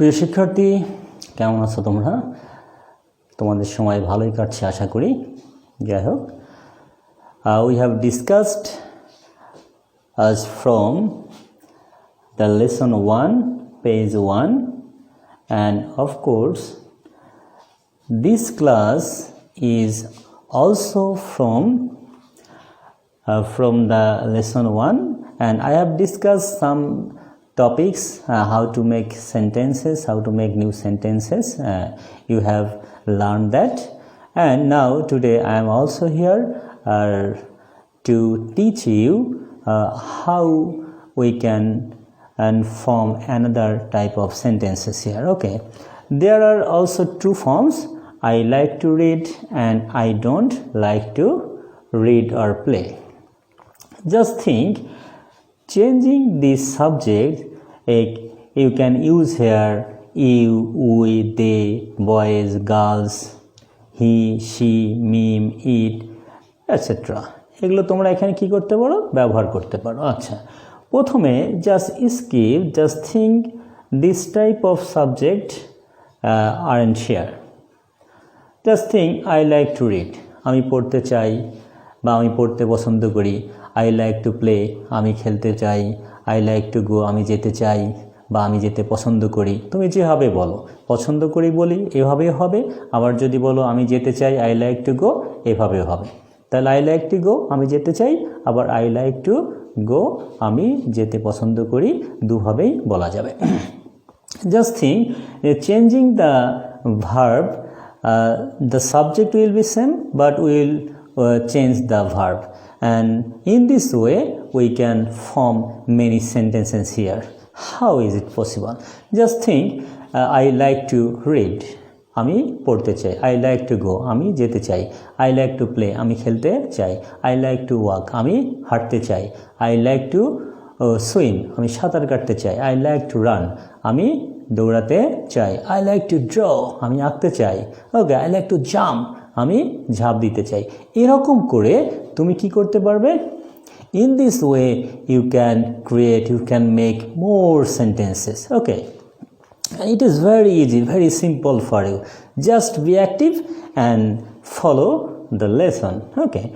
প্রিয় শিক্ষার্থী কেমন আছো তোমরা? তোমাদের সময় ভালোই কাটছে আশা করি। যাই হোক, we have discussed as from the lesson 1 page 1, and of course this class is also from the lesson 1, and I have discussed some topics, how to make sentences, how to make new sentences. You have learned that, and now today I am also here to teach you how we can form another type of sentences here. Okay, there are also two forms: I like to read and I don't like to read or play. Just think, changing this subject, you can use here you, we, they, boys, girls, he, she, me, it, etc. এগুলো তোমরা এখানে কি করতে পারো? ব্যবহার করতে পারো। আচ্ছা, প্রথমে just think this type of subject aren't here. Just think I like to read, আমি পড়তে চাই বা আমি পড়তে পছন্দ করি। I like to play, আমি খেলতে চাই। I like to go, আমি যেতে চাই বা আমি যেতে পছন্দ করি। তুমি যেভাবে বলো, পছন্দ করি বলি এভাবেও হবে, আবার যদি বলো আমি যেতে চাই I like to go, এভাবেও হবে। তাহলে I like to go, আমি যেতে চাই, আবার I like to go, আমি যেতে পছন্দ করি, দুভাবেই বলা যাবে। Just think, changing the verb, the subject will be same but will change the verb, and in this way we can form many sentences here. How is it possible? Just think, I like to read, আমি পড়তে চাই। I like to go, আমি যেতে চাই। I like to play, আমি খেলতে চাই। I like to walk, আমি হাঁটতে চাই। I like to swim, আমি সাঁতার কাটতে চাই। I like to run, আমি দৌড়াতে চাই। I like to draw, আমি আঁকতে চাই। ওকে, I like to jump, আমি ঝাঁপ দিতে চাই। এরকম করে তুমি কি করতে পারবে? In this way you can make more sentences. Okay, it is very easy, very simple for you. Just be active and follow the lesson. Okay,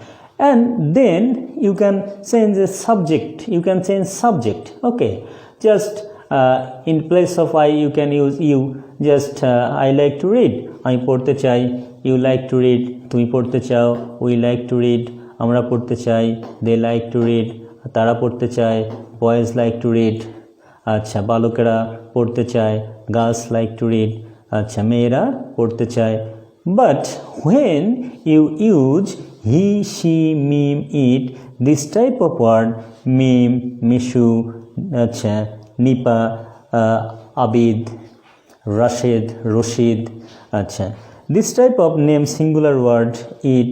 and then you can change the subject. Okay, just in place of I you can use you. Just I like to read, আমি পড়তে চাই। You like to read, তুমি পড়তে চাও। We like to read, আমরা পড়তে চাই। They like to read, তারা পড়তে চায়। Boys like to read, আচ্ছা বালকেরা পড়তে চায়। Girls like to read, আচ্ছা মেয়েরা পড়তে চায়। But when you use he, she, me, it, this type of word, mim, mishu, আচ্ছা নিপা, আবিদ, রাশেদ, রশিদ, আচ্ছা this type of name singular word, it,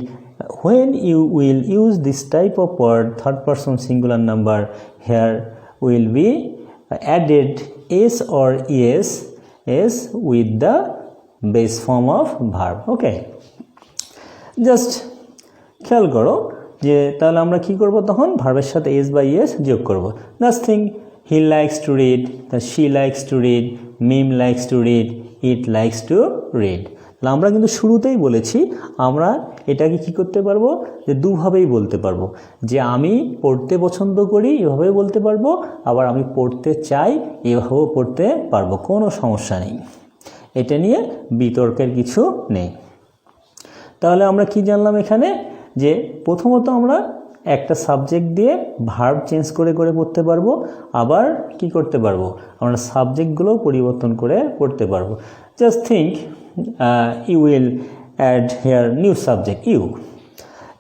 when you will use this type of word third person singular number, here will be added s or es with the base form of verb. Okay, just খেয়াল করো যে তাহলে আমরা কি করব, তখন ভার্বের সাথে s বা es যোগ করব। Just think, he likes to read, she likes to read, mim likes to read, it likes to read. আমরা কিন্তু শুরুতেই বলেছি আমরা এটাকে কি করতে পারবো, যে দুভাবেই বলতে পারবো। যে আমি পড়তে পছন্দ করি এভাবে বলতে পারবো, আবার আমি পড়তে চাই এভাবেও পড়তে পারবো, কোনো সমস্যা নেই। এটা নিয়ে বিতর্কের কিছু নেই। তাহলে আমরা কি জানলাম এখানে, যে প্রথমত আমরা একটা সাবজেক্ট দিয়ে ভার্ব চেঞ্জ করে করে পড়তে পারবো, আবার কি করতে পারবো, আমরা সাবজেক্টগুলো পরিবর্তন করে পড়তে পারবো। Just think, you will add here new subject you,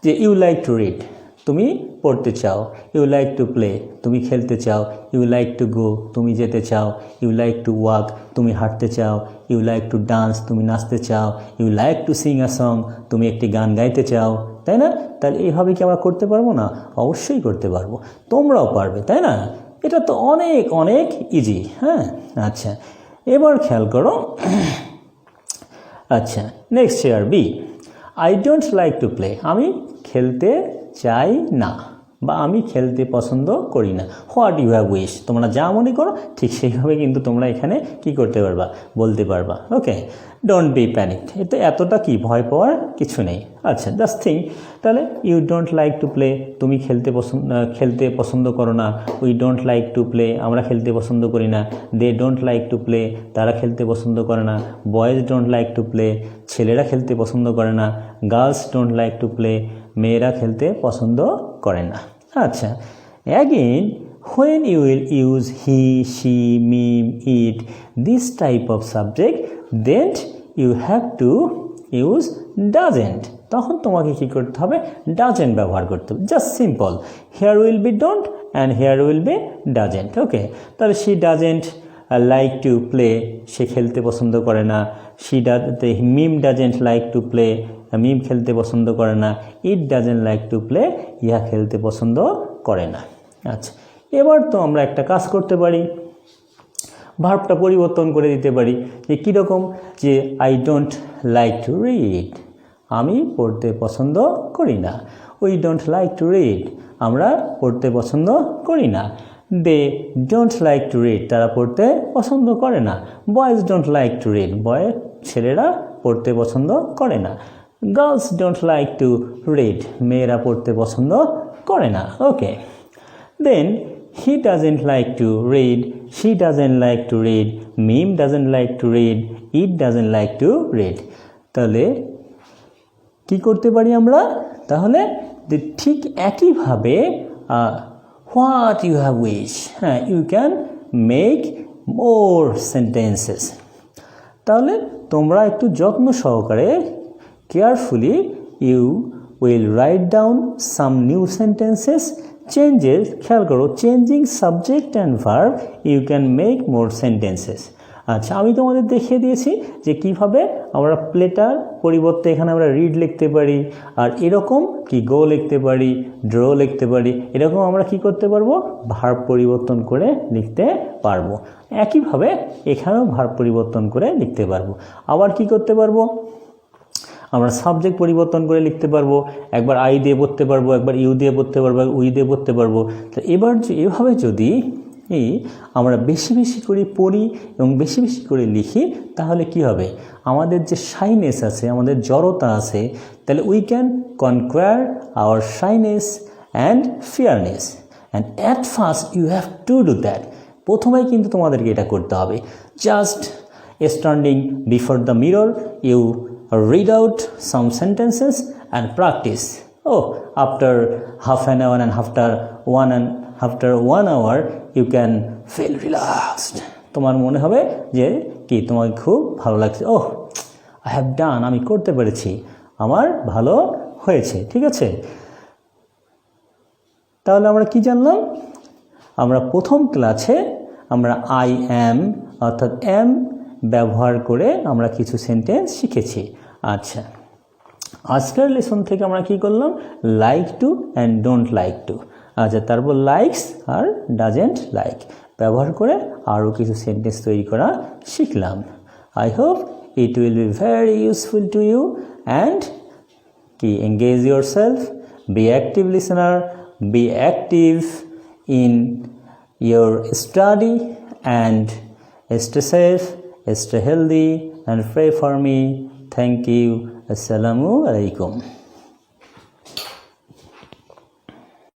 যে you like to read, তুমি পড়তে চাও। You like to play, তুমি খেলতে চাও। You like to go, তুমি যেতে চাও। You like to walk, তুমি হাঁটতে চাও। You like to dance, তুমি নাচতে চাও। You like to sing a song, তুমি একটি গান গাইতে চাও। তাই না? তাহলে এইভাবে কি আমরা করতে পারবো না? অবশ্যই করতে পারবো, তোমরাও পারবে, তাই না? এটা তো অনেক অনেক ইজি। হ্যাঁ, আচ্ছা এবার খেয়াল করো। আচ্ছা next here B, I don't like to play, আমি খেলতে চাই না। বা আমি খেলতে পছন্দ করি না। হোয়াট ইউ হ্যাভ উইশ, তোমরা যা মনে করো ঠিক সেইভাবে কিন্তু তোমরা এখানে কি করতে পারবা, বলতে পারবা। ওকে, ডোন্ট বি প্যানিক, এতে এতটা কি ভয় পাওয়ার কিছু নেই। আচ্ছা, জাস্ট থিঙ্ক, তাহলে you don't like to play, তুমি খেলতে পছন্দ করো না। We don't like to play, আমরা খেলতে পছন্দ করি না। They don't like to play, তারা খেলতে পছন্দ করে না। Boys don't like to play, ছেলেরা খেলতে পছন্দ করে না। Girls don't like to play, মেয়েরা খেলতে পছন্দ করে না। আচ্ছা, again when you will use he, she, me, it, this type of subject, then you have to use doesn't, তখন তোমাকে কি করতে হবে, doesn't ব্যবহার করতে হবে। Just simple, here will be don't and here will be doesn't। ওকে, তাহলে she doesn't like to play, সে খেলতে পছন্দ করে না। মিম doesn't like to play, মিম খেলতে পছন্দ করে না। it doesn't like to play, ইহা খেলতে পছন্দ করে না। আচ্ছা, এবার তো আমরা একটা কাজ করতে পারি, ভার্বটা পরিবর্তন করে দিতে পারি। যে কীরকম, যে I don't like to read, আমি পড়তে পছন্দ করি না। We don't like to read, আমরা পড়তে পছন্দ করি না। They don't like to read, তারা পড়তে পছন্দ করে না। Boys don't like to read, ছেলেরা পড়তে পছন্দ করে না। Girls don't like to read, মেয়েরা পড়তে পছন্দ করে না। ওকে, দেন he doesn't like to read, she doesn't like to read, mim doesn't like to read, it doesn't like to read। তাহলে কি করতে পারি আমরা, তাহলে ঠিক একইভাবে what you have wish, হ্যাঁ, you can make more sentences। তাহলে তোমরা একটু যত্ন সহকারে carefully you will write down some new sentences, changes, খেয়াল করো, changing subject and verb you can make more sentences. আচ্ছা, আমি তোমাদের দেখিয়ে দিয়েছি যে কিভাবে আমরা প্লেটার পরিবর্তে এখানে আমরা রিড লিখতে পারি, আর এরকম কি গো লিখতে পারি, ড্র লিখতে পারি। এরকম আমরা কি করতে পারবো, ভার্ব পরিবর্তন করে লিখতে পারবো। একইভাবে এখানেও ভার্ব পরিবর্তন করে লিখতে পারবো। আবার কি করতে পারবো, আমরা সাবজেক্ট পরিবর্তন করে লিখতে পারবো। একবার আই দিয়ে পড়তে পারবো, একবার ইউ দিয়ে পড়তে পারবো, উই দিয়ে পড়তে পারবো। তো এবার এভাবে যদি আমরা বেশি বেশি করে পড়ি এবং বেশি বেশি করে লিখি, তাহলে কি হবে, আমাদের যে শাইনেস আছে, আমাদের জড়তা আছে, তাহলে we can conquer our shyness and fearness. And at first you have to do that. প্রথমেই কিন্তু তোমাদেরকে এটা করতে হবে। Just standing before the mirror, you read out some sentences and practice. Oh, after half an hour and after 1 hour you can feel relaxed. তোমার মনে হবে যে কি, তোমাকে খুব ভালো লাগছে। ওহ, I have done, আমি করতে পেরেছি, আমার ভালো হয়েছে। ঠিক আছে, তাহলে আমরা কি জানলাম, আমরা প্রথম ক্লাসে আমরা আই অ্যাম অর্থাৎ অ্যাম ব্যবহার করে আমরা কিছু সেন্টেন্স শিখেছি। আচ্ছা, আজকের লেসন থেকে আমরা কি করলাম, like to and don't like two. আচ্ছা, তারপর লাইকস আর ডাজেন্ট লাইক ব্যবহার করে আরও কিছু সেন্টেন্স তৈরি করা শিখলাম। I hope it will be very useful to you and keep engage your self, be active listener, be active in your study and stay safe, stay healthy and pray for me. Thank you. Assalamu alaikum.